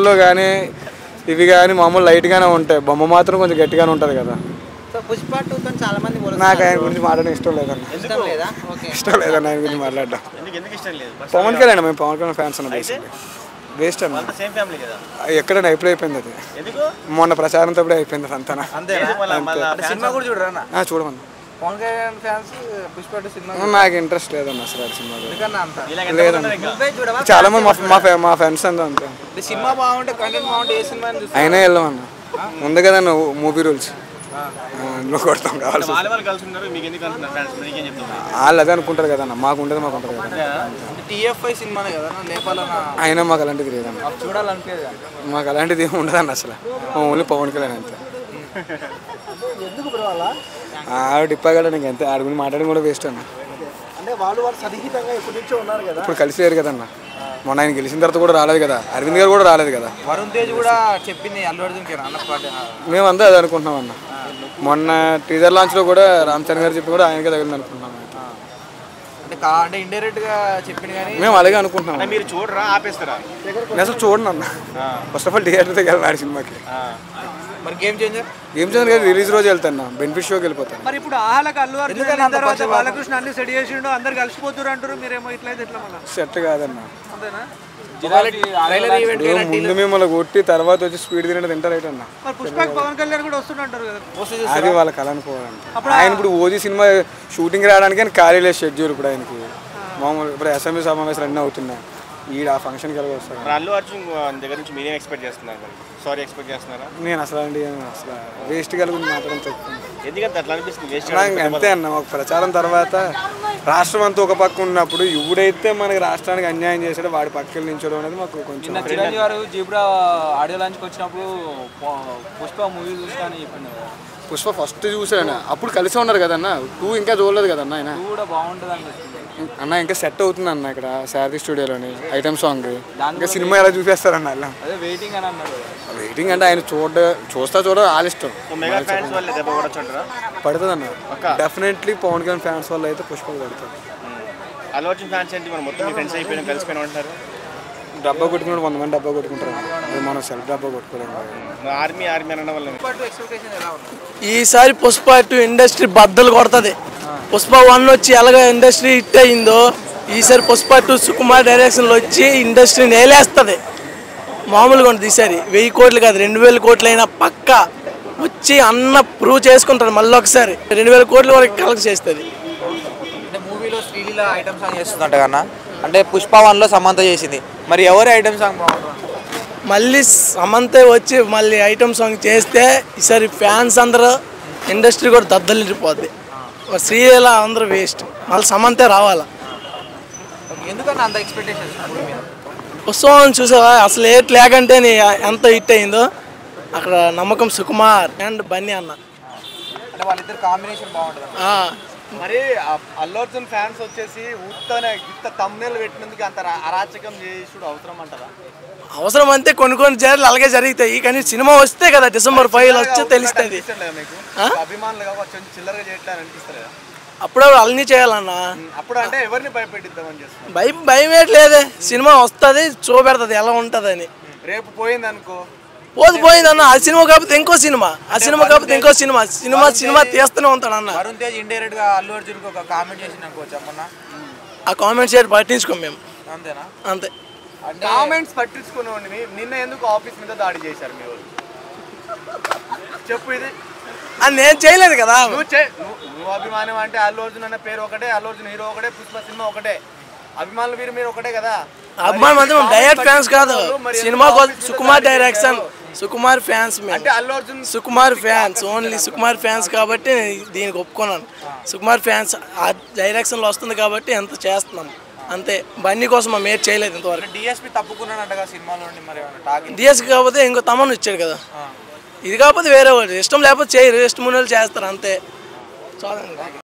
లో కానీ ఇవి కానీ మామూలు లైట్గానే ఉంటాయి, బొమ్మ మాత్రం కొంచెం గట్టిగానే ఉంటుంది కదా. పుష్ప 2 తో చాలా మంది నాకు ఆయన గురించి మాట్లాడడం ఇష్టం లేదన్న. ఇష్టం లేదన్న ఆయన గురించి మాట్లాడడం. పవన్ కళ్యాణ్, మేము పవన్ కళ్యాణ్ ఫ్యాన్స్ అన్న. వేస్ట్ అన్న, ఎక్కడైనా ఎప్పుడు అయిపోయింది అది. మొన్న ప్రచారంతో కూడా అయిపోయింది అంతా. సినిమా కూడా చూడమన్నా. పవన్ కళ్యాణ్ ఫ్యాన్స్ పుష్ప 2 సినిమా నాకు ఇంట్రెస్ట్ లేదన్న అసలు సినిమా లేదన్న. చాలా మంది మా ఫ్రెండ్స్ అంతా అంతే. సినిమా బాగుంటే కంటెంట్ బాగుంటే ఏ సినిమా అయినా వెళ్ళామన్న. ఉంది కదన్న మూవీ రూల్స్, కొడతాం కావాలి. వాళ్ళు అదే అనుకుంటారు కదన్న, మాకు ఉంటుంది కదా. టీఎఫ్ఐ సినిమానే కదా నేపాల్. అయినా మాకు అలాంటిది లేదన్న, చూడాలనిపించదు. మాకు అలాంటిది ఏమి ఉండదన్న అసలు. ఓన్లీ పవన్ కళ్యాణ్ అంతే. డిప్పాగడ నీకు అంతే. ఆడి గురించి మాట్లాడడం కూడా వేస్ట్ అన్న. అంటే వాళ్ళు సన్నిహితంగా ఎప్పటి నుంచో ఉన్నారు కదా. ఇప్పుడు కలిసిలేరు కదన్న. మొన్న ఆయన గెలిచిన తర్వాత కూడా రాలేదు కదా, అరవింద్ గారు కూడా రాలేదు కదా. వరుణ్ తేజ్ కూడా చెప్పింది అల్లు అర్జున్కి మేమంతా అది అనుకుంటున్నాం అన్న. మొన్న టీజర్ లాంచ్ లో కూడా రామ్ చరణ్ గారు చెప్పి కూడా ఆయనకే తగిలింది అనుకుంటున్నాం. అంటే ఇండైరెక్ట్ గా చెప్పింది కానీ మేము అలాగే అనుకుంటున్నాం. మీరు చూడరా ఆపేస్తారా? నేను అసలు చూడను అన్న. ఫస్ట్ ఆఫ్ ఆల్ థియేటర్ దగ్గర వెళ్ళాలి సినిమాకి. మరి గేమ్ చేంజర్ గారు రిలీజ్ రోజు వెళ్తాను, బెనిఫిట్ షోకి వెళ్ళిపోతాను. మరి ఇప్పుడు ఆహలకు అల్లు అర్జున్ తర్వాత బాలకృష్ణ అన్ని సెట్ చేసిండు, అందరు కలిసిపోతున్నారు అంటారు. మీరేమో ఇట్లయితే ఎట్లా? మళ్ళీ సెట్ కాదన్న. అంతేనా? ముందు మిమ్మల్ని కొట్టి తర్వాత వచ్చి స్పీడ్ తింటారు అయితే అన్న. పుష్పకి పవన్ కళ్యాణ్ కూడా వస్తుంటారు కదా. అది వాళ్ళకి అనుకోవాలంటే ఆయన ఇప్పుడు ఓజీ సినిమా షూటింగ్ రావడానికి ఆయన ఖాళీ లేదు షెడ్యూల్. ఇప్పుడు ఆయనకి మామూలు ఇప్పుడు అసెంబ్లీ సమావేశాలు అన్నీ అవుతున్నాయి. ఈడ ఆ ఫంక్షన్కి వెళ్ళి వస్తారు. అల్లు అర్జున్ దగ్గర నుంచి మీరేం ఎక్స్పెక్ట్ చేస్తున్నారు? సారీ ఎక్స్పెక్ట్ చేస్తున్నారా? నేను అసలు అసలు వేస్ట్ కలిగి మాత్రం చెప్తాను. ఎందుకంటే అట్లా అనిపిస్తుంది. అంతే అన్న, ఒక ప్రచారం తర్వాత రాష్ట్రం అంతా ఒక పక్క ఉన్నప్పుడు ఇప్పుడైతే మనకి రాష్ట్రానికి అన్యాయం చేసాడో వాడి పక్కన నించోడం అనేది మాకు కొంచెం. చిరంజీవి గారు జీబ్రా ఆడియో లాంచ్కి వచ్చినప్పుడు పుష్ప మూవీ చూస్తానని చెప్పింది. పుష్ప ఫస్ట్ చూసాడు, అప్పుడు కలిసి ఉన్నారు కదన్న. 2 ఇంకా చూడలేదు కదన్న. ఆయన కూడా బాగుంటుంది అనిపిస్తుంది అన్న. ఇంకా సెట్ అవుతుంది అన్న ఇక్కడ శారది స్టూడియోలోని ఐటమ్ సాంగ్. ఇంకా సినిమా ఎలా చూపిస్తారన్న అలా. అదే వెయిటింగ్ అని అన్నాడు. వెయిటింగ్ అంటే ఆయన చూడ వాళ్ళ ఇష్టం. పడుతుంది అన్న డెఫినెట్లీ. పవన్ కళ్యాణ్ ఫ్యాన్స్ వల్ల అయితే పుష్ప పడుతుంది. అల్లు అర్జున్ ఫ్యాన్స్ ఏంటి మనం మొత్తం ఫ్రెండ్స్ అయిపోయినా కలిసిపోయినా ఉంటారు. డబ్బా కొట్టుకున్నాడు 100 మంది డబ్బా కొట్టుకుంటారు. అది మనం సెల్ఫ్ డబ్బా కొట్టుకోలేము. ఆర్మీ అనడం వల్ల ఈసారి పుష్ప 2 ఇండస్ట్రీ బద్దలు కొడుతుంది. పుష్ప 1 వచ్చి ఎలాగ ఇండస్ట్రీ హిట్ అయిందో ఈసారి పుష్ప 2 సుకుమార్ డైరెక్షన్లో వచ్చి ఇండస్ట్రీ నేలేస్తుంది. మామూలుగా ఉంటుంది ఈసారి. 1000 కోట్లు కాదు 2000 కోట్లు అయినా పక్క వచ్చి అన్న ప్రూవ్ చేసుకుంటారు. మళ్ళీ ఒకసారి 2000 కోట్ల వరకు కలెక్ట్ చేస్తుంది. అంటే మూవీలో శ్రీలీల ఐటమ్ సాంగ్ చేస్తుందంట కన్నా. అంటే పుష్ప 1లో సమంత చేసింది. మరి ఎవరి ఐటమ్ సాంగ్ బాగుంటుంది? మళ్ళీ సమంత వచ్చి మళ్ళీ ఐటమ్ సాంగ్ చేస్తే ఈసారి ఫ్యాన్స్ అందరూ ఇండస్ట్రీ కూడా దద్దలిపోద్ది. శ్రీలీల అందరూ వేస్ట్, మళ్ళీ సమంతే రావాలా. ఎందుకన్నా అంత ఎక్స్పెక్టేషన్స్? ఉత్సవం చూసావా అసలు ఏట్ లేకంటే ఎంత హిట్ అయిందో. అక్కడ నమ్మకం సుకుమార్ అండ్ బన్నీ అన్న. అంటే వాళ్ళిద్దరు కాంబినేషన్ బాగుంటుంది. మరి అల్లు అర్జున్ ఫ్యాన్స్ వచ్చేసి ఇంత తమ్నేల్ పెట్టినందుకు అంత అరాచకం చేసుడు అవసరం అంటారా? అవసరం అంతే. కొన్ని జర్లు అలాగే జరుగుతాయి. కానీ సినిమా వస్తే కదా December 5 వచ్చే తెలుస్తుంది. అప్పుడు అన్నీ చేయాలన్నా. అప్పుడు అంటే ఎవరిని భయపెట్టిద్దామని చేస్తాం? భయం ఏంట్లేదే. సినిమా వస్తుంది చూపెడుతుంది ఎలా ఉంటుందని. రేపు పోయింది అనుకో, పోయిందన్న. ఆ సినిమా కాకపోతే ఇంకో సినిమా, ఆ సినిమా కాకపోతే ఇంకో సినిమా సినిమా తీస్తూనే ఉంటాడు అన్న. వరుణ్ తేజ్ ఇండైరెక్ట్ గా అల్లు అర్జున్ కి ఒక కామెంట్ చేసిన అనుకోవచ్చు మొన్న. ఆ కామెంట్స్ ఏంటి పట్టించుకోం మేము. అంతేనా? అంతే. కామెంట్స్ పట్టించుకునేవాడిని నిన్న ఎందుకు ఆఫీస్ మీద దాడి చేశారు మీరు? చెప్పు. ఇది అది నేను చేయలేదు కదా. నువ్వు అభిమానం అంటే అల్లు అర్జున్ అన్న పేరు ఒకటే, అల్లు అర్జున్ హీరో ఒకటే, పుష్ప సినిమా ఒకటే. అభిమానులు మీరు ఒకటే కదా. అభిమానం అంటే డైరెక్ట్ ఫ్యాన్స్ కాదు. Cinema Sukumar direction, Sukumar fans. అంటే Allu Arjun Sukumar fans, only Sukumar fans కాబట్టి దీనికి ఒప్పుకున్నాను. సుకుమార్ ఫ్యాన్స్ ఆ డైరెక్షన్లో వస్తుంది కాబట్టి ఎంత చేస్తున్నాం అంతే. బన్నీ కోసం మేము చేయలేదు ఇంతవరకు. డిఎస్పీ తప్పుకున్నాడంటగా సినిమాలో. మరి డిఎస్పీ కాకపోతే ఇంకో తమను ఇచ్చాడు కదా. ఇది కాకపోతే వేరే వాళ్ళు ఇష్టం లేకపోతే చేయరు, ఇష్టం ఉన్న వాళ్ళు చేస్తారు అంతే. చాలండి.